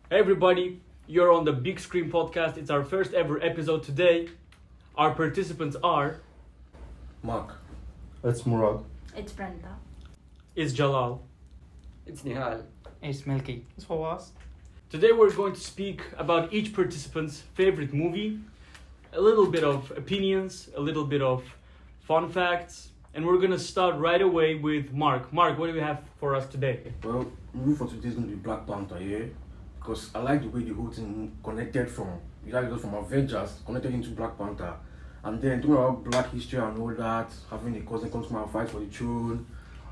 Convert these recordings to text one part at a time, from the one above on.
Hey everybody, you're on the Big Screen Podcast. It's our first ever episode today. Our participants are... Mark. It's Murad. It's Pranitha. It's Jalal. It's Nihal. It's Melky. It's Fawas. Today we're going to speak about each participant's favorite movie, a little bit of opinions, a little bit of fun facts, and we're going to start right away with Mark. Mark, what do you have for us today? Well, movie for today is going to be Black Panther, yeah? Because I like the way the whole thing connected from Avengers, connected into Black Panther. And then talking about black history and all that, having a cousin come to my fight for the throne.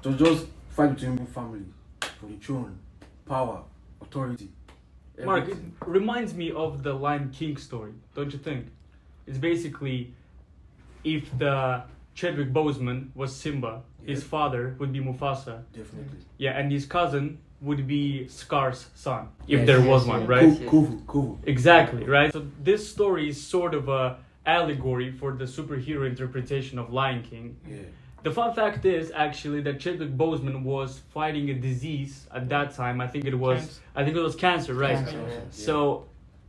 So just fight between family, for the throne, power, authority. Mark, it everything. reminds me of the Lion King story, don't you think? It's basically if the Chadwick Boseman was Simba, his Yeah. father would be Mufasa. Definitely. Yeah, and his cousin would be Scar's son, if Yes, there yes, was yes. one, right? Cool. Exactly, right? So this story is sort of a allegory for the superhero interpretation of Lion King. Yeah. The fun fact is actually that Chadwick Boseman was fighting a disease at that time. I think it was cancer, right? Cancer. Yeah. So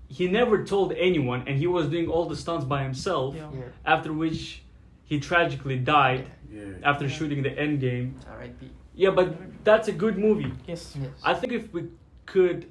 he never told anyone, and he was doing all the stunts by himself. Yeah. Yeah. After which he tragically died Yeah. after Yeah. shooting the end game. R.I.P. Yeah, but that's a good movie. Yes. Yes. I think if we could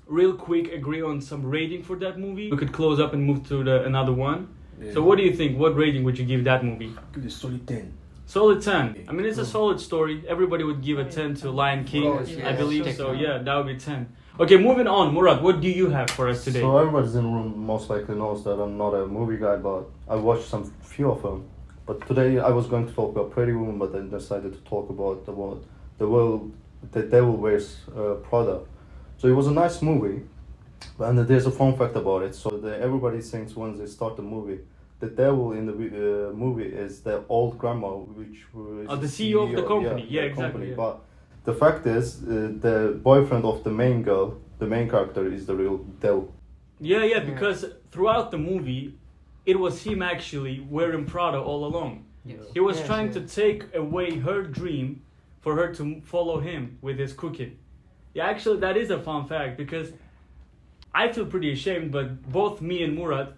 real quick agree on some rating for that movie, we could close up and move to another one. Yeah. So what do you think? What rating would you give that movie? Give it a solid 10. Solid 10. I mean, it's a solid story. Everybody would give a 10 to Lion King, Of course, I yes. believe. Take So that. yeah, that would be 10. Okay, moving on. Murad, what do you have for us today? So everybody's in the room most likely knows that I'm not a movie guy, but I watched some few of them. But today I was going to talk about Pretty Woman, but then decided to talk about the Devil Wears Prada. So it was a nice movie, and there's a fun fact about it. So everybody thinks when they start the movie, the devil in the movie is the old grandma, which was the CEO of the company. Yeah, the exactly, company. yeah. But the fact is, the boyfriend of the main girl, the main character, is the real devil. Yeah, because throughout the movie, it was him actually wearing Prada all along. Yes. He was Yes, trying yes. to take away her dream for her to follow him with his cooking. Yeah, actually, that is a fun fact because I feel pretty ashamed, but both me and Murad,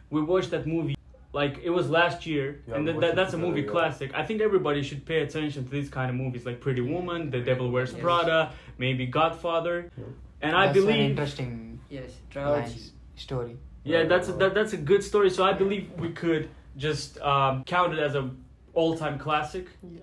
we watched that movie like it was last year, Yeah, and we that, watched it that's a together, movie yeah. classic. I think everybody should pay attention to these kind of movies like Pretty Woman, The Devil Wears Yes. Prada, maybe Godfather. Yeah. And I That's an believe, interesting Yes. Trilogy. nice story. yeah, that's a good story. So I believe we could just count it as a all-time classic. Yeah.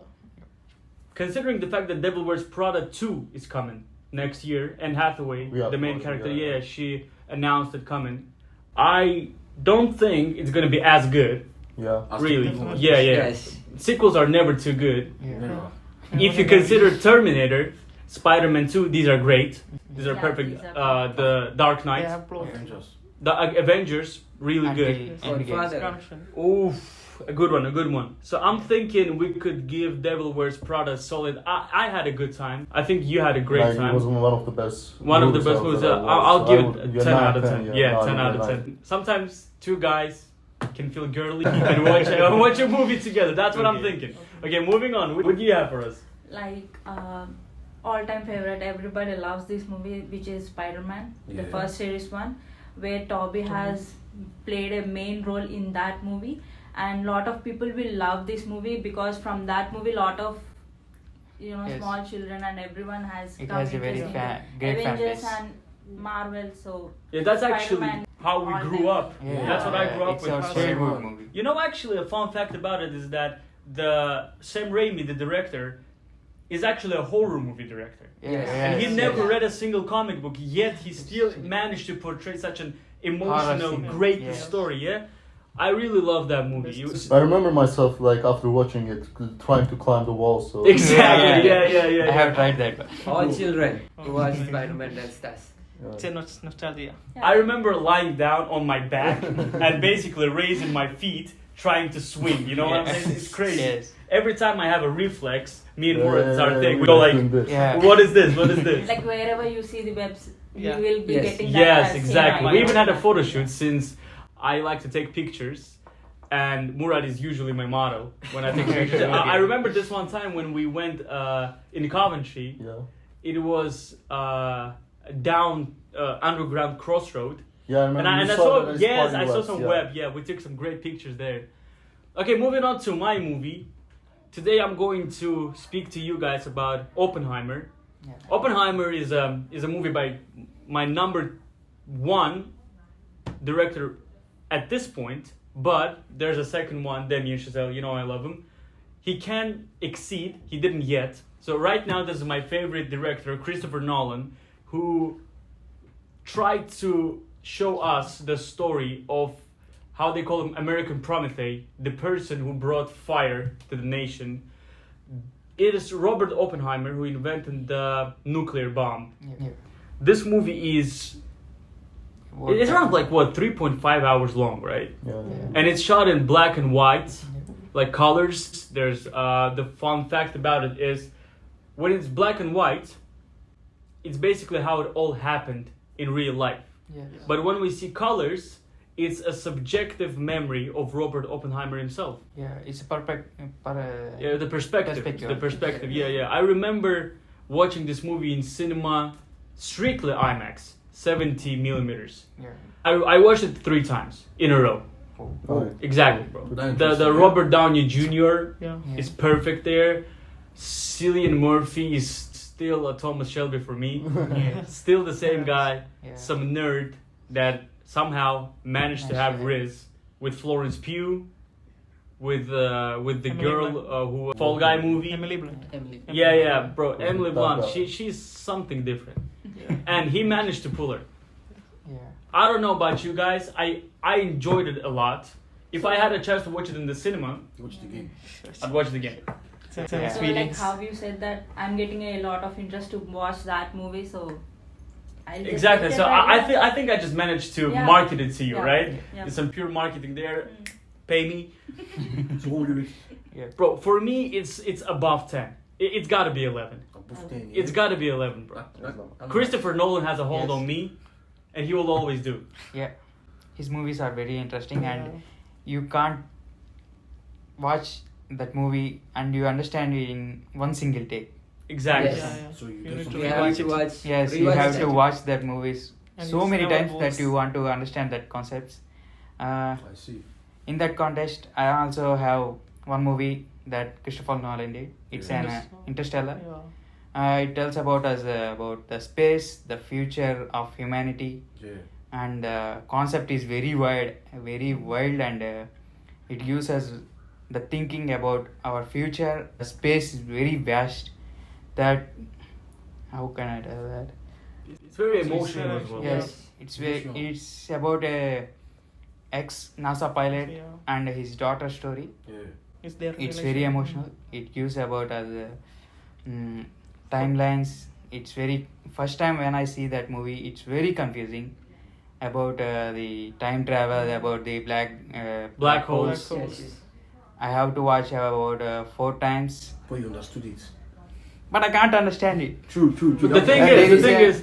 Considering the fact that Devil Wears Prada 2 is coming next year, and Hathaway, Yeah, the main of course, character, yeah. she announced it coming. I don't think it's gonna be as good, Yeah. As really. the- Yeah. Yes. Sequels are never too good. Yeah. Never. If you consider Terminator, Spider-Man 2, these are great. These are Yeah, perfect. these are The Dark They Knight, have plots. Avengers. the Avengers, really good. Until Endgame. Godfather. Connection. Oof, a good one. So I'm thinking we could give Devil Wears Prada a solid. I had a good time. I think you had a great Like, time. It was one of the best. One of the best movies. I'll give it 10 out of 10. Yeah, 10 out of 10. Sometimes two guys can feel girly and watch a movie together. That's what I'm thinking. Okay, moving on. What do you have for us? Like all-time favorite. Everybody loves this movie, which is Spider-Man, the Yeah. first series one, where Tobey has played a main role in that movie, and lot of people will love this movie because from that movie, lot of Yes. small children and everyone has It come has a very interest in great fan Avengers base. and Marvel. So Yeah, that's actually Spider-Man, how we all grew them. up. Yeah. That's what I grew up It's with. our childhood movie. You know, actually, a fun fact about it is that the Sam Raimi, the director, is actually a horror movie director. Yes. And he Yes, never yes. read a single comic book, yet he still managed to portray such an emotional, Horror scene. great Yes. story. Yeah, I really love that movie. I remember myself like after watching it, trying to climb the wall. So Exactly. Yeah. I have tried that. But All children who watch Spider-Man, that's us. Yeah. It's a nostalgia. I remember lying down on my back and basically raising my feet, trying to swing. You know what I'm saying? It's crazy. Yes. Every time I have a reflex, me and Yeah, Murad, it's our yeah, thing. we We go were like, doing this. Yeah. what is this? What is this? like wherever you see the webs, Yeah. you will be Yes. getting that. Yes, as exactly. same We even had a idea. photo shoot since I like to take pictures, and Murad is usually my model when I take pictures. I remember this one time when we went in Coventry. Yeah. It was down underground crossroad. Yeah, I remember. And you I saw saw, that yes, party I saw was, some yeah. web. Yeah, we took some great pictures there. Okay, moving on to my movie. Today I'm going to speak to you guys about Oppenheimer. Yeah. Oppenheimer is a movie by my number one director at this point, but there's a second one, Damien Chazelle. You know I love him. He can exceed. He didn't yet. So right now, this is my favorite director, Christopher Nolan, who tried to show us the story of how they call him American Pranitha, the person who brought fire to the nation. It is Robert Oppenheimer who invented the nuclear bomb. Yeah. This movie is, it's around like what, 3.5 hours long, right? Yeah. And it's shot in black and white, like colors. There's the fun fact about it is when it's black and white, it's basically how it all happened in real life. Yeah. But when we see colors, it's a subjective memory of Robert Oppenheimer himself. Yeah, it's a perfect. Yeah, the perspective. Perspective. The perspective. Yeah, yeah. I remember watching this movie in cinema, strictly IMAX, 70 millimeters. Yeah. I watched it 3 times in a row. Oh. Exactly, bro. That The interesting. Robert Downey Jr. Yeah. is perfect there. Cillian Murphy is still a Thomas Shelby for me. Yeah. Still the same guy. Yeah. Some nerd that somehow managed to have Riz with Florence Pugh, with the Emily girl Blunt. who Fall Guy movie. Emily Blunt. Emily. Yeah, yeah, bro. Emily That Blunt. guy. She's something different, Yeah. and he managed to pull her. Yeah. I don't know about you guys. I enjoyed it a lot. If I had a chance to watch it in the cinema, Watch the game. I'd watch it again. It's an Yeah. So like experience. how you said that, I'm getting a lot of interest to watch that movie. So I'll just Exactly. get So right I now. think I just managed to Yeah. market it to you, Yeah. right? Yeah. There's some pure marketing there. Pay me, So what would you rate? bro. For me, it's above 10. It's got to be 11. Above 10, yeah? It's got to be 11, bro. That- Christopher Nolan has a hold Yes. on me, and he will always do. Yeah. His movies are very interesting, Yeah. and you can't watch that movie and you understand it in one single take. Exactly. Yes. Yeah, yeah. So you You get need some to You have rewatch to it. watch. Yes, you rewatch have it. to watch that movies And so it's many never times that both. you want to understand that concepts. I see. In that context, I also have one movie that Christopher Nolan did. It's an Interstellar. Yeah. It tells about us about the space, the future of humanity, Yeah. and the concept is very wide, very wild, and it gives us the thinking about our future. The space is very vast. That how can I tell that? It's very It's emotional as well. Yes, it's about a ex NASA pilot Yeah. and his daughter story. Yeah. It's their It's very relation. emotional. It gives about us timelines. It's very first time when I see that movie. It's very confusing about the time travel, about the black holes. Black Yes, yes. I have to watch about 4 times, But you understood it. but I can't understand it. True. But the thing There is, the is thing a- is,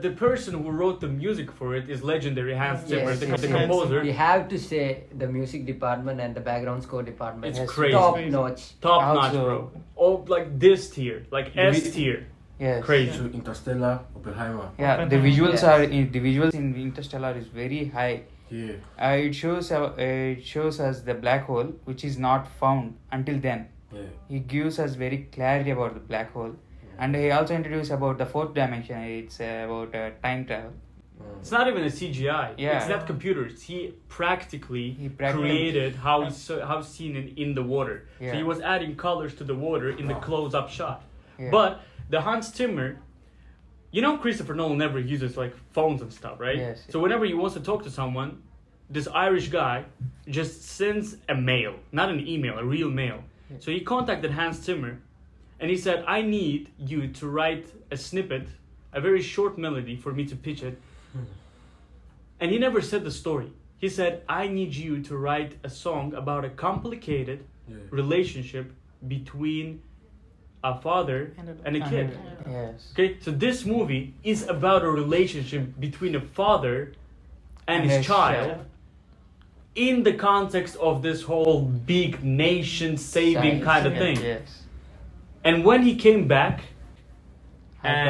the person who wrote the music for it is legendary Hans Zimmer, Yes, the, yes, the yes. composer. We have to say the music department and the background score department. It's Yes. crazy. Top Crazy. notch. Top notch, Also- bro. Oh, like this tier, like S tier. Yes. Crazy. So Interstellar, Oppenheimer. Yeah, the Oppenheimer. visuals Yes. are the visuals in Interstellar is very high. Yeah. It shows us the black hole, which is not found until then. Yeah. He gives us very clarity about the black hole, and he also introduced about the 4th dimension. It's about time travel. It's not even a CGI. Yeah. It's not computers. He practically created how it's seen in the water. So Yeah. he was adding colors to the water in the close-up shot. Yeah. But the Hans Zimmer, you know, Christopher Nolan never uses like phones and stuff, right? Yes. So whenever he wants to talk to someone, this Irish guy just sends a mail, not an email, a real mail. Yeah. So he contacted Hans Zimmer, and he said, "I need you to write a snippet, a very short melody for me to pitch it." And he never said the story. He said, "I need you to write a song about a complicated Yeah. relationship between a father and a kid." Yes. Okay, so this movie is about a relationship between a father and his his child child. in the context of this whole big nation saving Science, kind of yeah, thing. Yes. And when he came back, And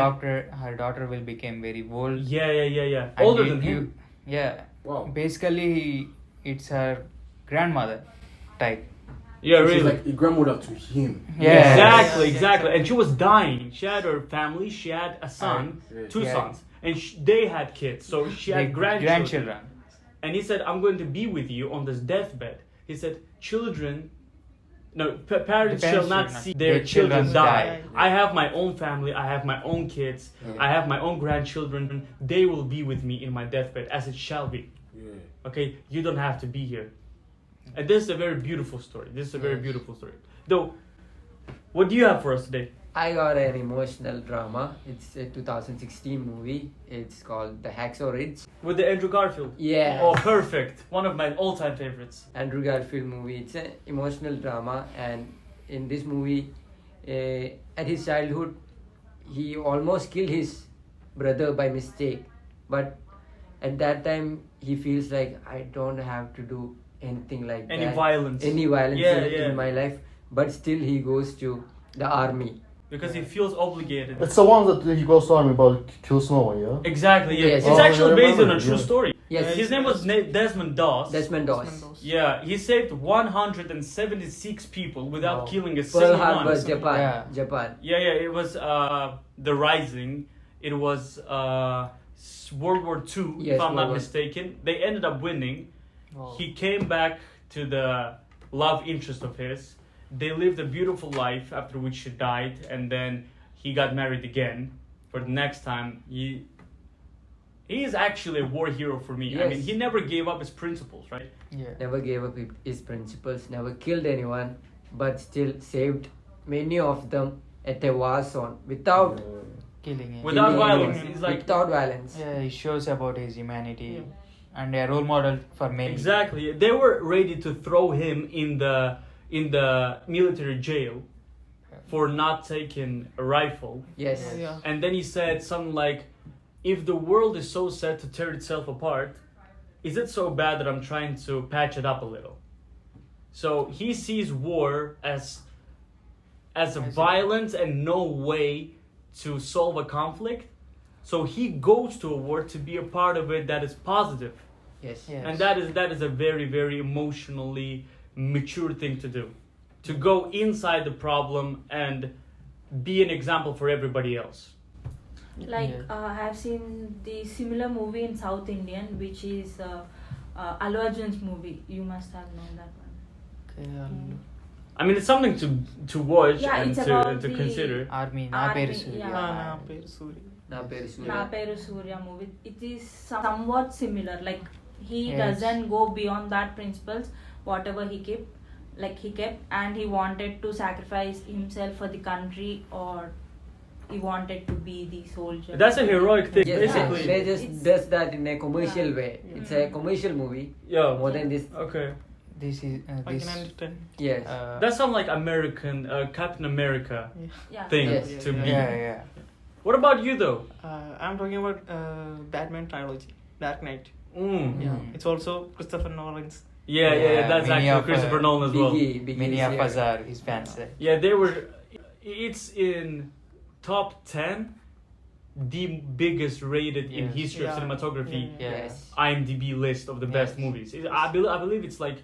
her daughter will become very old. yeah. And Older it than him. Yeah. Wow. Basically, it's her grandmother type. Yeah, So really. she's like a grandmother to him. Yeah. Exactly. And she was dying. She had her family. She had a son, Yeah. two Yeah. sons, and they had kids. So she had Like grandchildren. And he said, "I'm going to be with you on this deathbed." He said, parents shall not see their children die. I have my own family. I have my own kids. I have my own grandchildren. They will be with me in my deathbed, as it shall be. Yeah. Okay, you don't have to be here. And this is a very beautiful story. Though, what do you have for us today? I got an emotional drama. It's a 2016 movie. It's called The Hacksaw Ridge. With the Andrew Garfield. Yeah. Oh, perfect. One of my all-time favorites. Andrew Garfield movie. It's an emotional drama, and in this movie, at his childhood, he almost killed his brother by mistake. But at that time, he feels like I don't have to do anything like Any that. violence. Any violence Yeah. in my life. But still, he goes to the army. Because he feels obligated. It's the one that he goes to army but kills no one, yeah? Exactly, yeah. Yes. It's Oh, actually I based on a remember, true yeah. story. Yes. His name was Desmond Doss. Desmond Doss. Yeah, he saved 176 people without Wow. killing a Pearl single Harbor, one. Japan. Yeah. Japan. Yeah, it was The Rising. It was World War II, Yes, if I'm not World War- mistaken. They ended up winning. Oh. He came back to the love interest of his. They lived a beautiful life, after which she died, and then he got married again. For the next time, he is actually a war hero for me. I mean, Yes. he never gave up his principles, right? Yeah. Never gave up his principles, never killed anyone, but still saved many of them at a war zone without Killing him. Without killing violence. anyone. He's like, without violence. Yeah, it shows about his humanity and a role model for many. exactly. They were ready to throw him in the military jail for not taking a rifle. Yes. Yeah. And then he said something like, if the world is so set to tear itself apart, is it so bad that I'm trying to patch it up a little? So he sees war as a violence and no way to solve a conflict. So he goes to a war to be a part of it that is positive. Yes. Yes. And that is a very, very emotionally mature thing to do. To go inside the problem and be an example for everybody else. Like Yeah. I have seen the similar movie in South Indian, which is Allu Arjun's movie. You must have known that one. Okay, I mean, it's something to watch Yeah, and it's to about the consider. Army, na Army, peru Surya. yeah. Na peru Surya. Na Peru Surya movie. It is somewhat similar. Like he Yes. doesn't go beyond that principles. Whatever he kept, and he wanted to sacrifice himself for the country, or he wanted to be the soldier. That's a heroic thing, Yes, basically. they just It's- does that in a commercial Yeah. way. It's a commercial movie. Yeah. More than this. Okay. This is this. Yes. That sounds like American Captain America Yeah. thing Yes. to be. yeah. What about you though? I'm talking about Batman trilogy, Dark Knight. Mm. Yeah, it's also Christopher Nolan's. Yeah. That's Many actually of, Christopher Nolan as well. Biggie Many is of here. us are his fans. Yeah, they were. It's in top 10, the biggest rated in Yes. history of Yeah. cinematography. Yeah. Yes. IMDb list of the best Yes. movies. I believe it's like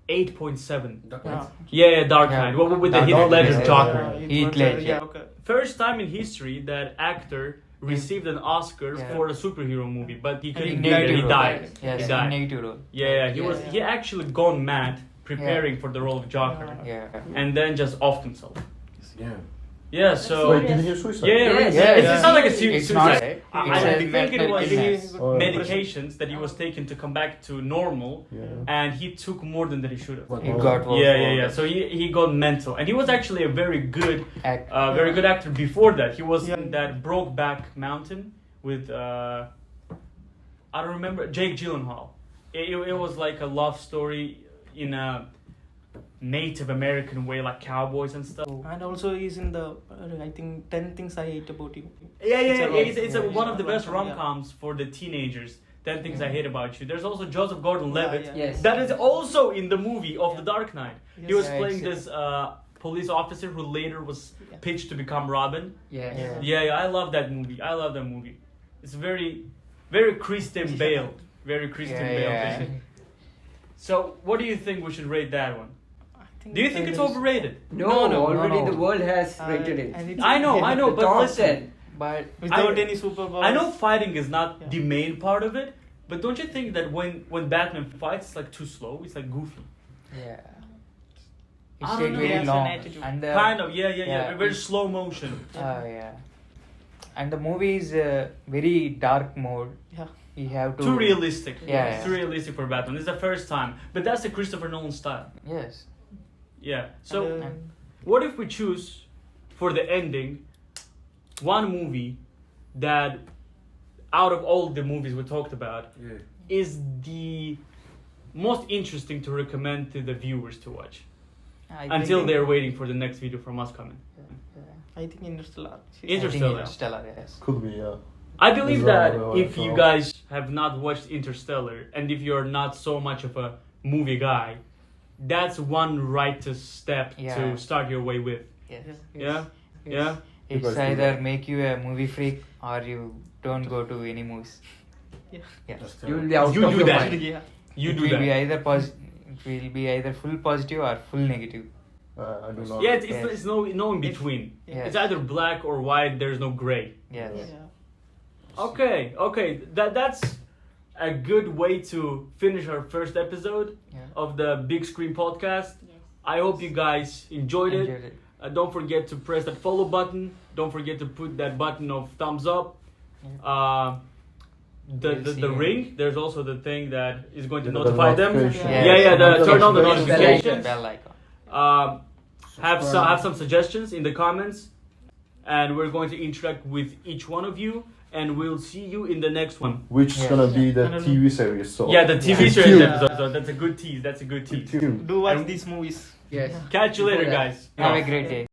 8.7. Dark Yeah. Knight. Yeah, Dark Yeah. Knight. With the Dark Heath Knight, Ledger yeah. Joker. Heath Ledger. Yeah, okay. First time in history that actor received an Oscar Yeah. for a superhero movie, but he couldn't In get it. negative He role. died. Yes, He in died. negative role. Yeah, he Yeah. was. He actually gone mad preparing for the role of Joker, Yeah. and then just offed himself. Yeah. Yeah. So. Wait, did he hear suicide? Yeah, Yes, yeah, yes. It sounds like a serious It's not. suicide. It's I a think it mental was illness. Oh, yeah. medications that he was taking to come back to normal, Yeah. and he took more than that he should have. But It got worse. Yeah. So he got mental, and he was actually a very good Act. actor before that. He was Yeah. in that Brokeback Mountain with I don't remember, Jake Gyllenhaal. It was like a love story in a Native American way, like cowboys and stuff. And also he's in the I think 10 Things I Hate About You. Yeah. It's a It's rom- one of the best rom-com, yeah. rom-coms for the teenagers. 10 Things I Hate About You. There's also Joseph Gordon-Levitt. Yeah. Yes. That is also in the movie of The Dark Knight. He Yes. was Yeah, playing it's- this police officer who later was pitched to become Robin. Yeah. Yeah, I love that movie. It's very, very Christian Bale. Very Christian Bale thing. So, what do you think we should rate that one? Do you think it's overrated? No, already the world has rated it. And it's- I know, The but top listen. 10. But Without any superpowers. I know fighting is not Yeah. the main part of it, but don't you think that when Batman fights, it's like too slow? It's like goofy. yeah, I it don't take know. very He has long, an attitude. and Kind of, yeah. yeah. Very slow motion. yeah, and the movie is very dark mode. Yeah. You have to Too realistic. Yeah. Too realistic for Batman. It's the first time, but that's the Christopher Nolan style. Yes. Yeah. So, And, what if we choose for the ending one movie that, out of all the movies we talked about, Yeah. is the most interesting to recommend to the viewers to watch until think- they're waiting for the next video from us coming? I think Interstellar. I think Interstellar. Interstellar, yes. Could be, yeah. I believe Is that that if you right? guys have not watched Interstellar and if you're not so much of a movie guy, that's one righteous step Yeah. to start your way with. Yes. Yeah? Yeah? It's Because either make you a movie freak or you don't go to any movies. Yeah. Yeah. That's You will terrible. be out You of do your that. mind. Yeah. You it do will that. be either it will be either full positive or full negative. I do not. Yeah, it's Yes. no in between. Yes. It's either black or white, there's no gray. Yes. Yeah. Okay. That's a good way to finish our first episode Yeah. of the Big Screen Podcast. Yes. I hope you guys enjoyed it. Enjoyed it. Don't forget to press that follow button. Don't forget to put that button of thumbs up. We'll see The you. ring. There's also the thing that is going to The notify them. notification. Yeah. Turn on the Bell icon. notifications. Bell icon. Have some suggestions in the comments, and we're going to interact with each one of you, and we'll see you in the next one. Which is Yeah. gonna be the I don't TV series. So Yeah, the TV Yeah. series Yeah. episode. So that's a good tease. Tune. Do watch And- these movies. Yes. Catch you later, Before that. guys. Have a great day.